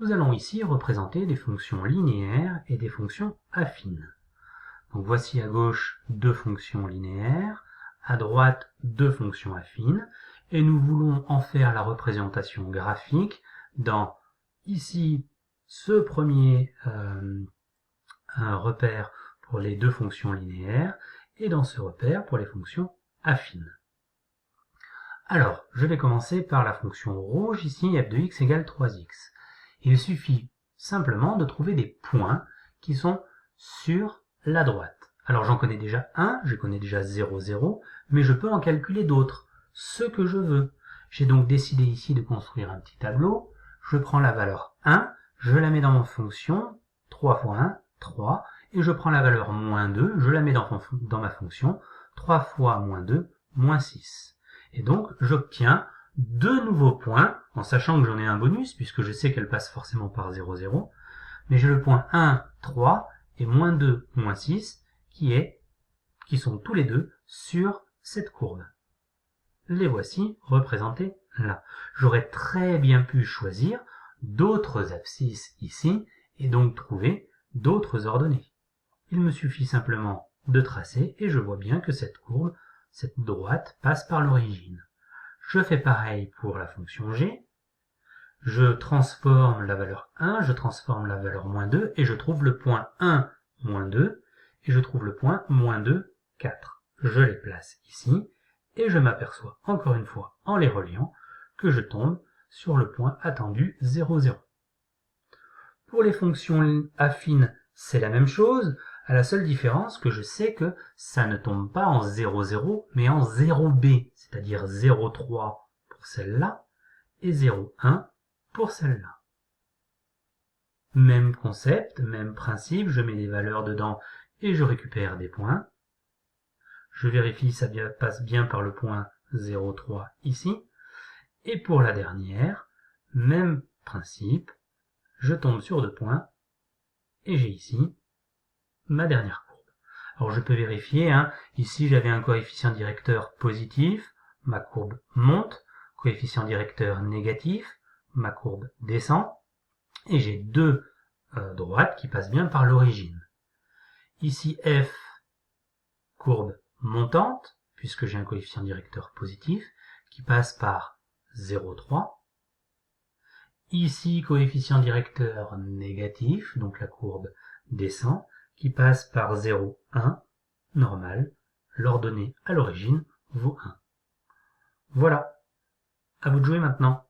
nous allons ici représenter des fonctions linéaires et des fonctions affines. Donc voici à gauche deux fonctions linéaires, à droite deux fonctions affines, et nous voulons en faire la représentation graphique dans ici ce premier repère pour les deux fonctions linéaires et dans ce repère pour les fonctions affines. Alors, je vais commencer par la fonction rouge, ici f de x égale 3x. Il suffit simplement de trouver des points qui sont sur la droite. Alors j'en connais déjà un, je connais déjà 0, 0, mais je peux en calculer d'autres, ce que je veux. J'ai donc décidé ici de construire un petit tableau. Je prends la valeur 1, je la mets dans mon fonction, 3 fois 1, 3, et je prends la valeur moins 2, je la mets dans ma fonction, 3 fois moins 2, moins 6. Et donc j'obtiens deux nouveaux points, en sachant que j'en ai un bonus, puisque je sais qu'elle passe forcément par 0, 0, mais j'ai le point 1, 3, et moins 2, moins 6, qui sont tous les deux sur cette courbe. Les voici représentés là. J'aurais très bien pu choisir d'autres abscisses ici, et donc trouver d'autres ordonnées. Il me suffit simplement de tracer, et je vois bien que cette courbe, cette droite, passe par l'origine. Je fais pareil pour la fonction g. Je transforme la valeur 1, je transforme la valeur moins 2, et je trouve le point 1, moins 2, et je trouve le point moins 2, 4. Je les place ici, et je m'aperçois, encore une fois, en les reliant, que je tombe sur le point attendu 0, 0. Pour les fonctions affines, c'est la même chose, à la seule différence que je sais que ça ne tombe pas en 0, 0, mais en 0b, c'est-à-dire 0, 3 pour celle-là, et 0, 1 pour celle-là. Même concept, même principe, je mets des valeurs dedans et je récupère des points. Je vérifie ça passe bien par le point 0, 3 ici. Et pour la dernière, même principe, je tombe sur deux points et j'ai ici ma dernière courbe. Alors je peux vérifier, ici j'avais un coefficient directeur positif, ma courbe monte, coefficient directeur négatif, ma courbe descend, et j'ai deux droites qui passent bien par l'origine. Ici f, courbe montante, puisque j'ai un coefficient directeur positif, qui passe par 0,3. Ici, coefficient directeur négatif, donc la courbe descend, qui passe par 0,1, normal, l'ordonnée à l'origine vaut 1. Voilà, à vous de jouer maintenant.